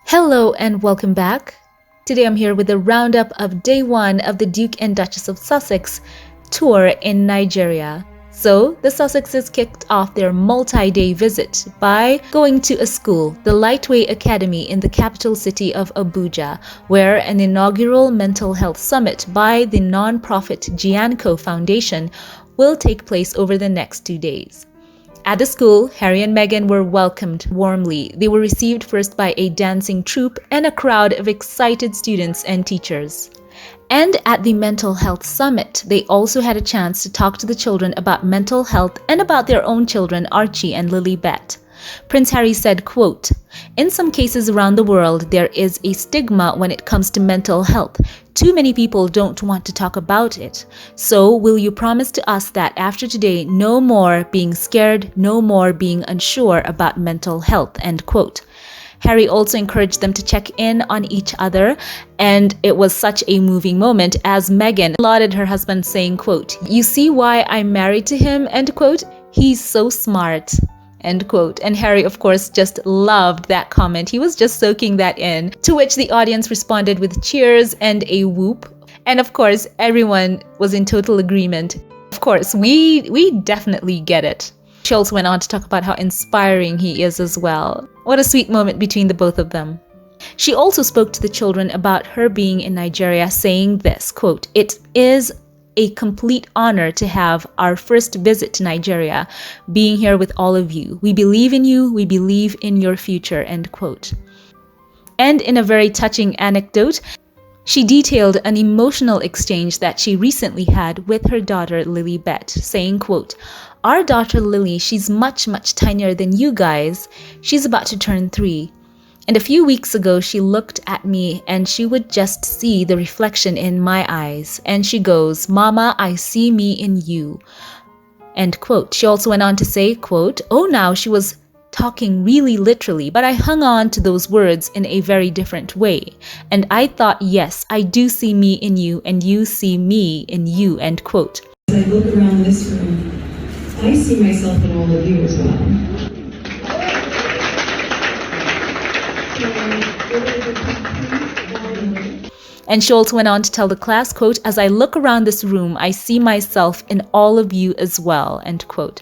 Hello and welcome back. Today I'm here with a roundup of day one of the Duke and Duchess of Sussex tour in Nigeria. So, the Sussexes kicked off their multi-day visit by going to a school, the Lightway Academy in the capital city of Abuja, where an inaugural mental health summit by the non-profit Gianco Foundation will take place over the next 2 days. At the school, Harry and Meghan were welcomed warmly. They were received first by a dancing troupe and a crowd of excited students and teachers. And at the Mental Health Summit, they also had a chance to talk to the children about mental health and about their own children, Archie and Lilibet. Prince Harry said, quote, "In some cases around the world, there is a stigma when it comes to mental health. Too many people don't want to talk about it. So will you promise to us that after today, no more being scared, no more being unsure about mental health?" End quote. Harry also encouraged them to check in on each other, and it was such a moving moment as Meghan lauded her husband, saying, quote, "You see why I'm married to him?" End quote. "He's so smart." End quote. And Harry, of course, just loved that comment. He was just soaking that in, to which the audience responded with cheers and a whoop. And of course, everyone was in total agreement. Of course, we definitely get it. She also went on to talk about how inspiring he is as well. What a sweet moment between the both of them. She also spoke to the children about her being in Nigeria, saying this, quote, "It is a complete honor to have our first visit to Nigeria, being here with all of you. We believe in you, we believe in your future," end quote. And in a very touching anecdote, she detailed an emotional exchange that she recently had with her daughter Lilibet, saying, quote, "Our daughter Lily, she's much tinier than you guys. She's about to turn 3. And a few weeks ago, she looked at me and she would just see the reflection in my eyes. And she goes, 'Mama, I see me in you.'" End quote. She also went on to say, quote, "Oh, now she was talking really literally, but I hung on to those words in a very different way. And I thought, yes, I do see me in you and you see me in you," end quote. As I look around this room, I see myself in all of you as well. And she also went on to tell the class, quote, "As I look around this room, I see myself in all of you as well," end quote.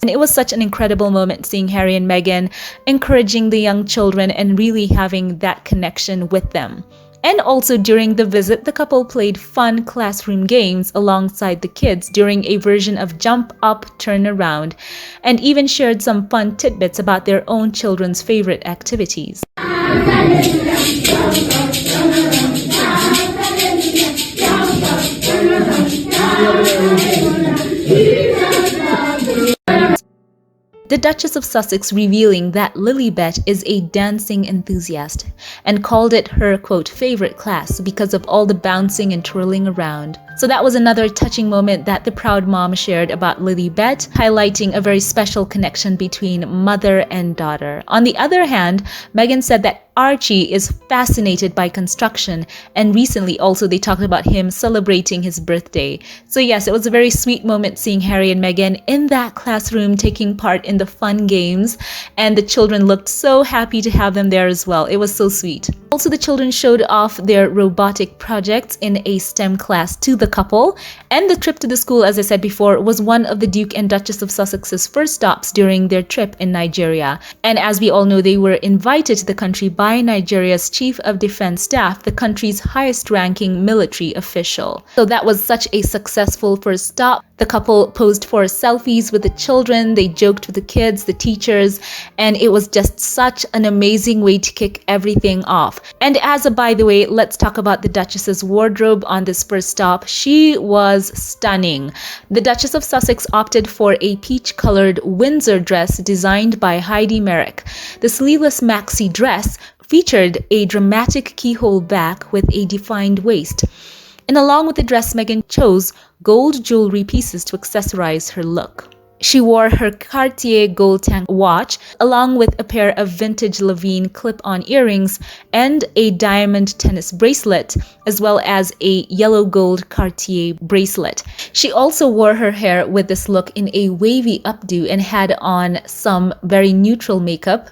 And it was such an incredible moment seeing Harry and Meghan encouraging the young children and really having that connection with them. And also during the visit, the couple played fun classroom games alongside the kids during a version of Jump Up, Turn Around, and even shared some fun tidbits about their own children's favorite activities. The Duchess of Sussex revealing that Lilibet is a dancing enthusiast and called it her, quote, "favorite class" because of all the bouncing and twirling around. So that was another touching moment that the proud mom shared about Lilibet, highlighting a very special connection between mother and daughter. On the other hand, Meghan said that Archie is fascinated by construction, and recently also they talked about him celebrating his birthday. So yes, it was a very sweet moment seeing Harry and Meghan in that classroom taking part in the fun games, and the children looked so happy to have them there as well. It was so sweet. Also, the children showed off their robotic projects in a STEM class to the couple, and the trip to the school, as I said before, was one of the Duke and Duchess of Sussex's first stops during their trip in Nigeria. And as we all know, they were invited to the country by Nigeria's Chief of Defense Staff, the country's highest-ranking military official. So that was such a successful first stop. The couple posed for selfies with the children, they joked with the kids, the teachers, and it was just such an amazing way to kick everything off. And as a by the way, let's talk about the Duchess's wardrobe on this first stop. She was stunning. The Duchess of Sussex opted for a peach-colored Windsor dress designed by Heidi Merrick. The sleeveless maxi dress featured a dramatic keyhole back with a defined waist. And along with the dress, Meghan chose gold jewelry pieces to accessorize her look. She wore her Cartier gold tank watch along with a pair of vintage Levine clip-on earrings and a diamond tennis bracelet, as well as a yellow gold Cartier bracelet. She also wore her hair with this look in a wavy updo and had on some very neutral makeup.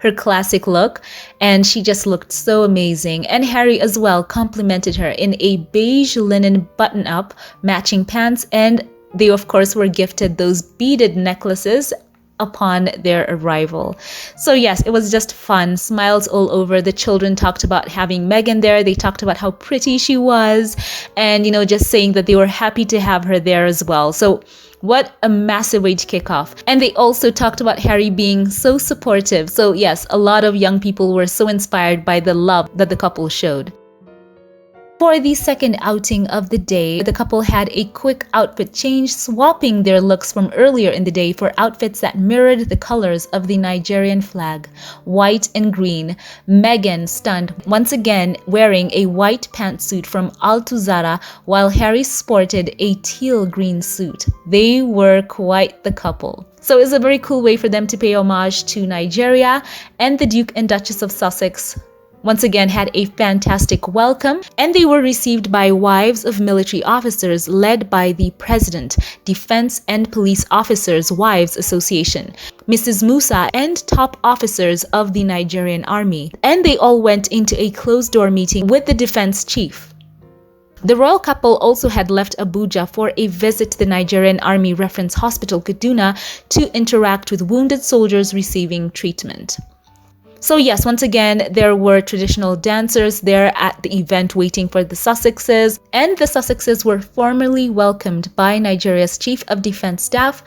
her classic look, and she just looked so amazing. And Harry as well complimented her in a beige linen button-up, matching pants, and they of course were gifted those beaded necklaces upon their arrival. So yes, it was just fun, smiles all over. The children talked about having Meghan there. They talked about how pretty she was, and just saying that they were happy to have her there as well. So what a massive way to kick off. And they also talked about Harry being so supportive. So yes, a lot of young people were so inspired by the love that the couple showed. For the second outing of the day, the couple had a quick outfit change, swapping their looks from earlier in the day for outfits that mirrored the colors of the Nigerian flag, white and green. Meghan stunned, once again wearing a white pantsuit from Altuzara, while Harry sported a teal green suit. They were quite the couple. So it's a very cool way for them to pay homage to Nigeria, and the Duke and Duchess of Sussex once again had a fantastic welcome, and they were received by wives of military officers led by the President, Defense and Police Officers Wives Association, Mrs. Musa, and top officers of the Nigerian Army. And they all went into a closed-door meeting with the defense chief. The royal couple also had left Abuja for a visit to the Nigerian Army Reference Hospital, Kaduna, to interact with wounded soldiers receiving treatment. So yes, once again, there were traditional dancers there at the event waiting for the Sussexes, and the Sussexes were formally welcomed by Nigeria's Chief of Defense Staff,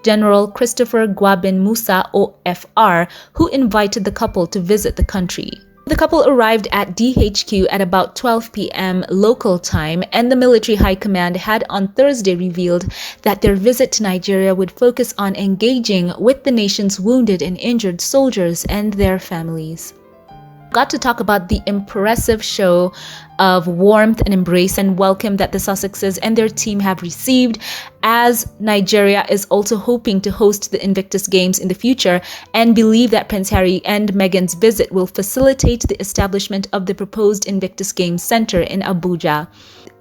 General Christopher Gwabin Musa, OFR, who invited the couple to visit the country. The couple arrived at DHQ at about 12 p.m. local time, and the military high command had on Thursday revealed that their visit to Nigeria would focus on engaging with the nation's wounded and injured soldiers and their families. Got to talk about the impressive show of warmth and embrace and welcome that the Sussexes and their team have received, as Nigeria is also hoping to host the Invictus Games in the future, and believe that Prince Harry and Meghan's visit will facilitate the establishment of the proposed Invictus Games Center in Abuja.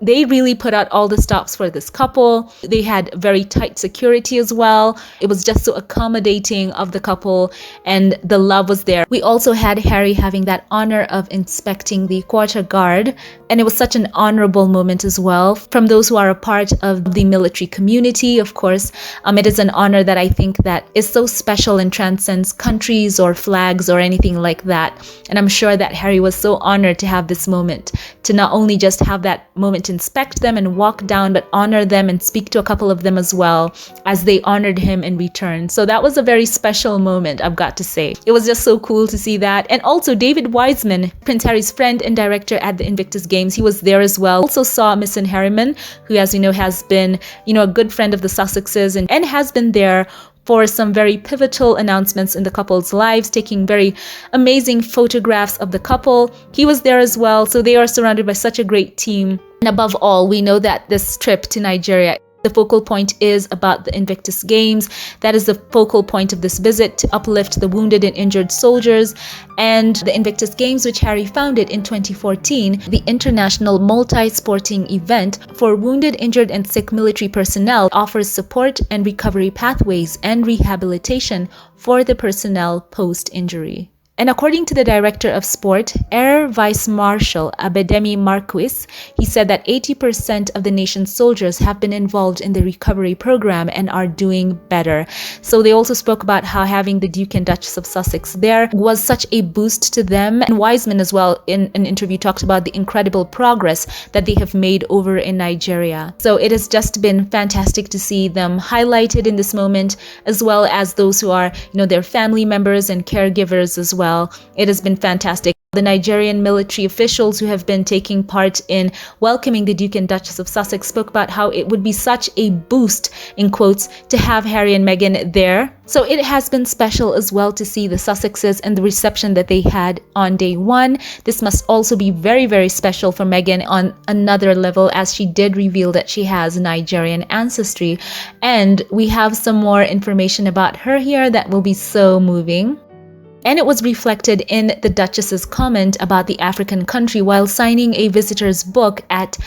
They really put out all the stops for this couple. They had very tight security as well. It was just so accommodating of the couple, and the love was there. We also had Harry having that honor of inspecting the quarter guard, and it was such an honorable moment as well from those who are a part of the military community. Of course, it is an honor that I think that is so special and transcends countries or flags or anything like that. And I'm sure that Harry was so honored to have this moment, to not only just have that moment to inspect them and walk down, but honor them and speak to a couple of them as well, as they honored him in return. So that was a very special moment, I've got to say. It was just so cool to see that. And also David Wiseman, Prince Harry's friend and director at the Invictus Games, he was there as well. Also saw Miss Harriman, who, as you know, has been a good friend of the Sussexes and has been there for some very pivotal announcements in the couple's lives, taking very amazing photographs of the couple. He was there as well, so they are surrounded by such a great team. And above all, we know that this trip to Nigeria, the focal point is about the Invictus Games. That is the focal point of this visit, to uplift the wounded and injured soldiers. And the Invictus Games, which Harry founded in 2014, the international multi-sporting event for wounded, injured, and sick military personnel, offers support and recovery pathways and rehabilitation for the personnel post-injury. And according to the director of sport, Air Vice Marshal Abedemi Marquis, he said that 80% of the nation's soldiers have been involved in the recovery program and are doing better. So they also spoke about how having the Duke and Duchess of Sussex there was such a boost to them. And Wiseman as well, in an interview, talked about the incredible progress that they have made over in Nigeria. So it has just been fantastic to see them highlighted in this moment, as well as those who are, their family members and caregivers as well. It has been fantastic. The Nigerian military officials who have been taking part in welcoming the Duke and Duchess of Sussex spoke about how it would be such a boost, in quotes, to have Harry and Meghan there. So it has been special as well to see the Sussexes and the reception that they had on day one. This must also be very, very special for Meghan on another level, as she did reveal that she has Nigerian ancestry. And we have some more information about her here that will be so moving. And it was reflected in the Duchess's comment about the African country while signing a visitor's book at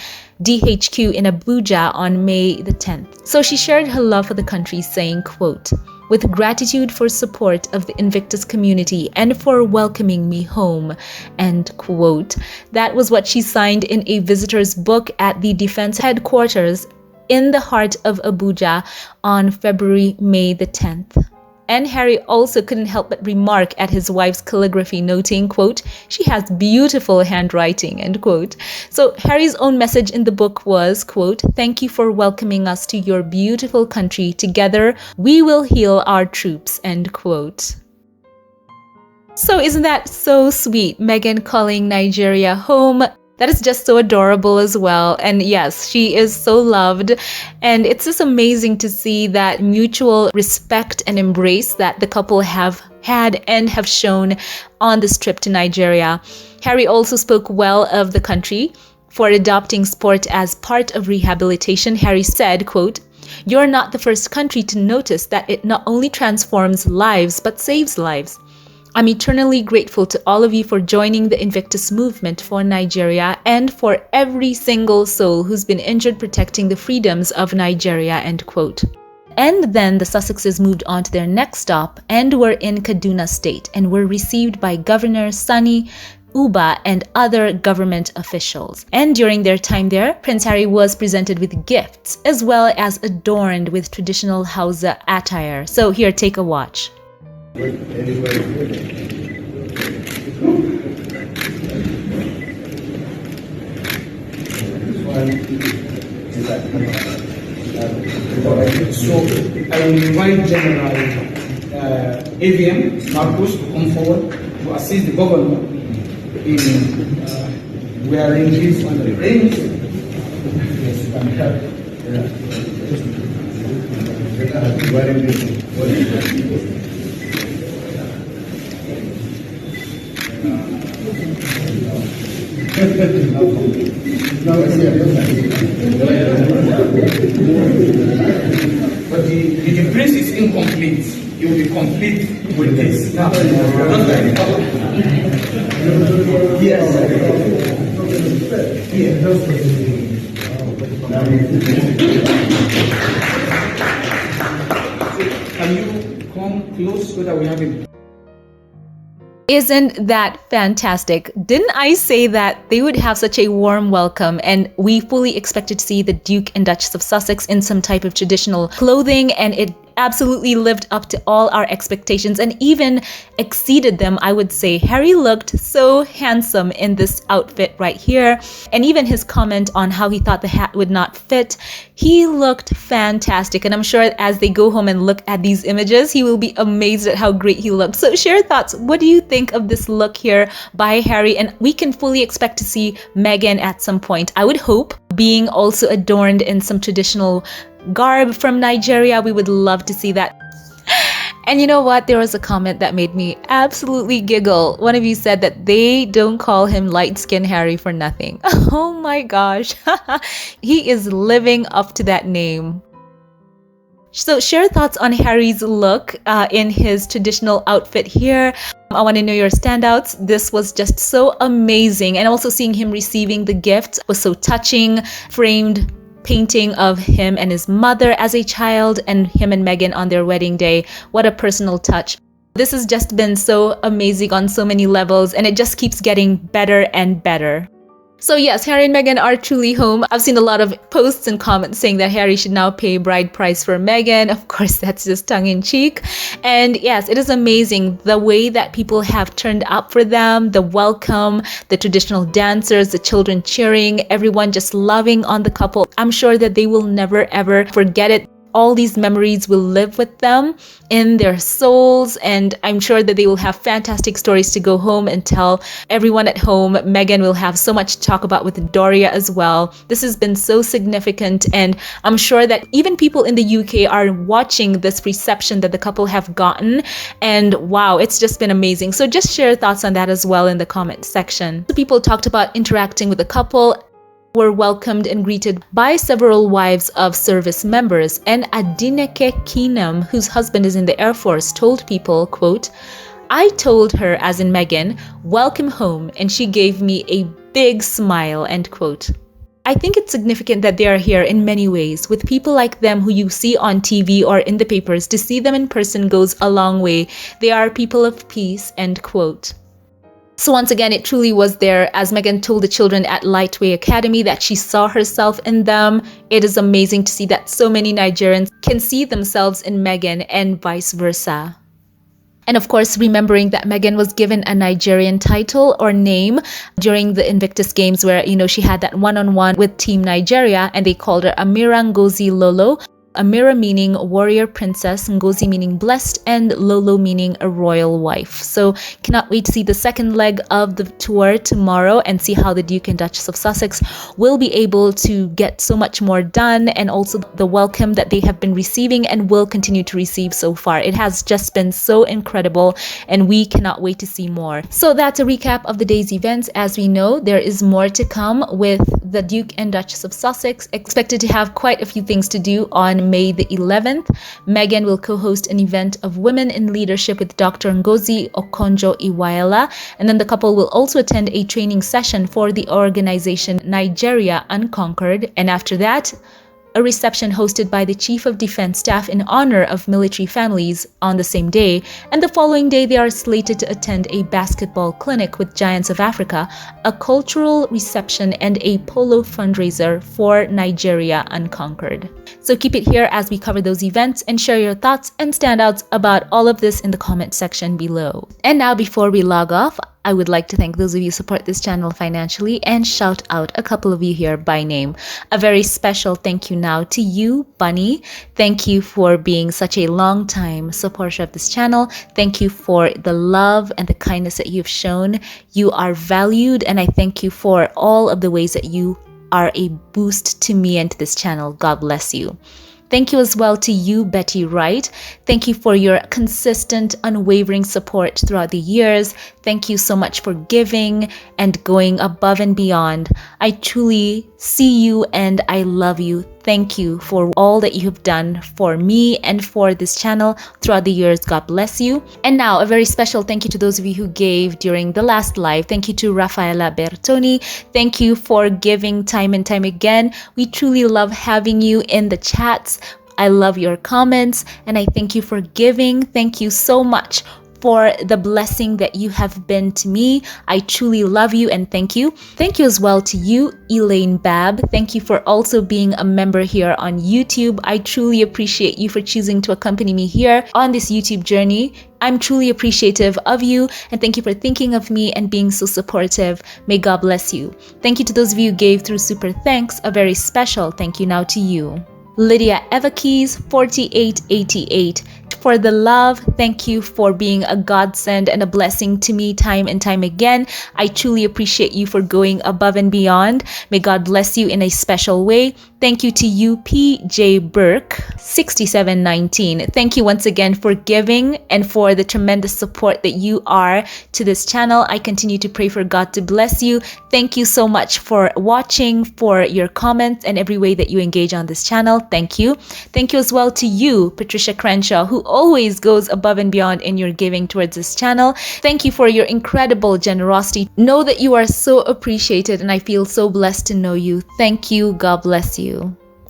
DHQ in Abuja on May the 10th. So she shared her love for the country, saying, quote, with gratitude for support of the Invictus community and for welcoming me home, end quote. That was what she signed in a visitor's book at the defense headquarters in the heart of Abuja on May the 10th. And Harry also couldn't help but remark at his wife's calligraphy, noting, quote, "She has beautiful handwriting," end quote. So Harry's own message in the book was, quote, "Thank you for welcoming us to your beautiful country. Together, we will heal our troops," end quote. So isn't that so sweet? Meghan calling Nigeria home. That is just so adorable as well. And yes, she is so loved. And it's just amazing to see that mutual respect and embrace that the couple have had and have shown on this trip to Nigeria. Harry also spoke well of the country for adopting sport as part of rehabilitation. Harry said, quote, "You're not the first country to notice that it not only transforms lives, but saves lives. I'm eternally grateful to all of you for joining the Invictus movement for Nigeria and for every single soul who's been injured protecting the freedoms of Nigeria," end quote. And then the Sussexes moved on to their next stop and were in Kaduna State and were received by Governor Sani Uba and other government officials. And during their time there, Prince Harry was presented with gifts as well as adorned with traditional Hausa attire. So here, take a watch. This one is so I will invite General AVM Marcos to come forward to assist the governor in wearing this on the rings. Yes, you can help. Wearing this. But the prince is incomplete. It will be complete with this. Yes. Can you come close so that we have a... Isn't that fantastic? Didn't I say that they would have such a warm welcome, and we fully expected to see the Duke and Duchess of Sussex in some type of traditional clothing, and it absolutely lived up to all our expectations and even exceeded them, I would say. Harry looked so handsome in this outfit right here, and even his comment on how he thought the hat would not fit, he looked fantastic. And I'm sure as they go home and look at these images, he will be amazed at how great he looked. So share thoughts. What do you think of this look here by Harry? And we can fully expect to see Meghan at some point, I would hope, being also adorned in some traditional garb from Nigeria. We would love to see that. And you know what? There was a comment that made me absolutely giggle. One of you said that they don't call him light-skinned Harry for nothing. Oh my gosh. He is living up to that name. So share thoughts on Harry's look in his traditional outfit here. I want to know your standouts. This was just so amazing. And also seeing him receiving the gift was so touching. Framed painting of him and his mother as a child and him and Meghan on their wedding day. What a personal touch. This has just been so amazing on so many levels, and it just keeps getting better and better. So yes, Harry and Meghan are truly home. I've seen a lot of posts and comments saying that Harry should now pay bride price for Meghan. Of course, that's just tongue-in-cheek. And yes, it is amazing the way that people have turned up for them, the welcome, the traditional dancers, the children cheering, everyone just loving on the couple. I'm sure that they will never ever forget it. All these memories will live with them in their souls, and I'm sure that they will have fantastic stories to go home and tell everyone at home. Meghan will have so much to talk about with Doria as well. This has been so significant, and I'm sure that even people in the UK are watching this reception that the couple have gotten, and wow, it's just been amazing. So just share thoughts on that as well in the comment section. People talked about interacting with the couple, were welcomed and greeted by several wives of service members, and Adineke Keenum, whose husband is in the Air Force, told people, quote, "I told her, as in Meghan, welcome home, and she gave me a big smile," end quote. I think it's significant that they are here in many ways. With people like them who you see on TV or in the papers, to see them in person goes a long way. They are people of peace, end quote. So once again, it truly was there, as Meghan told the children at Lightway Academy, that she saw herself in them. It is amazing to see that so many Nigerians can see themselves in Meghan and vice versa. And of course, remembering that Meghan was given a Nigerian title or name during the Invictus Games where, she had that one-on-one with Team Nigeria and they called her Amira Ngozi Lolo. Amira meaning warrior princess, Ngozi meaning blessed, and Lolo meaning a royal wife. So cannot wait to see the second leg of the tour tomorrow and see how the Duke and Duchess of Sussex will be able to get so much more done, and also the welcome that they have been receiving and will continue to receive so far. It has just been so incredible and we cannot wait to see more. So that's a recap of the day's events. As we know, there is more to come with the Duke and Duchess of Sussex, expected to have quite a few things to do on May the 11th. Meghan will co-host an event of women in leadership with Dr. Ngozi Okonjo-Iweala, and then the couple will also attend a training session for the organization Nigeria Unconquered, and after that, a reception hosted by the Chief of Defense Staff in honor of military families on the same day, and the following day they are slated to attend a basketball clinic with Giants of Africa, a cultural reception, and a polo fundraiser for Nigeria Unconquered. So keep it here as we cover those events and share your thoughts and standouts about all of this in the comment section below. And now, before we log off, I would like to thank those of you who support this channel financially and shout out a couple of you here by name. A very special thank you now to you, Bunny. Thank you for being such a long time supporter of this channel. Thank you for the love and the kindness that you've shown. You are valued, and I thank you for all of the ways that you are a boost to me and to this channel. God bless you. Thank you as well to you, Betty Wright. Thank you for your consistent, unwavering support throughout the years. Thank you so much for giving and going above and beyond. I truly see you and I love you. Thank you for all that you have done for me and for this channel throughout the years. God bless you. And now, a very special thank you to those of you who gave during the last live. Thank you to Rafaela Bertoni. Thank you for giving time and time again. We truly love having you in the chats. I love your comments and I thank you for giving. Thank you so much for the blessing that you have been to me. I truly love you and thank you. Thank you as well to you, Elaine Bab. Thank you for also being a member here on YouTube. I truly appreciate you for choosing to accompany me here on this YouTube journey. I'm truly appreciative of you and thank you for thinking of me and being so supportive. May God bless you. Thank you to those of you who gave through Super Thanks. A very special thank you now to you. Lydia Evakeys 4888. For the love, thank you for being a godsend and a blessing to me time and time again. I truly appreciate you for going above and beyond. May God bless you in a special way. Thank you to you, P.J. Burke 6719. Thank you once again for giving and for the tremendous support that you are to this channel. I continue to pray for God to bless you. Thank you so much for watching, for your comments and every way that you engage on this channel. Thank you. Thank you as well to you, Patricia Crenshaw, who always goes above and beyond in your giving towards this channel. Thank you for your incredible generosity. Know that you are so appreciated and I feel so blessed to know you. Thank you. God bless you.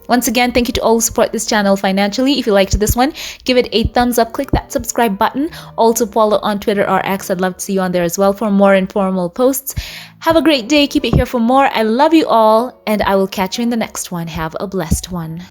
Once again, thank you to all who support this channel financially. If you liked this one, give it a thumbs up, click that subscribe button. Also follow on Twitter or X. I'd love to see you on there as well for more informal posts. Have a great day. Keep it here for more. I love you all and I will catch you in the next one. Have a blessed one.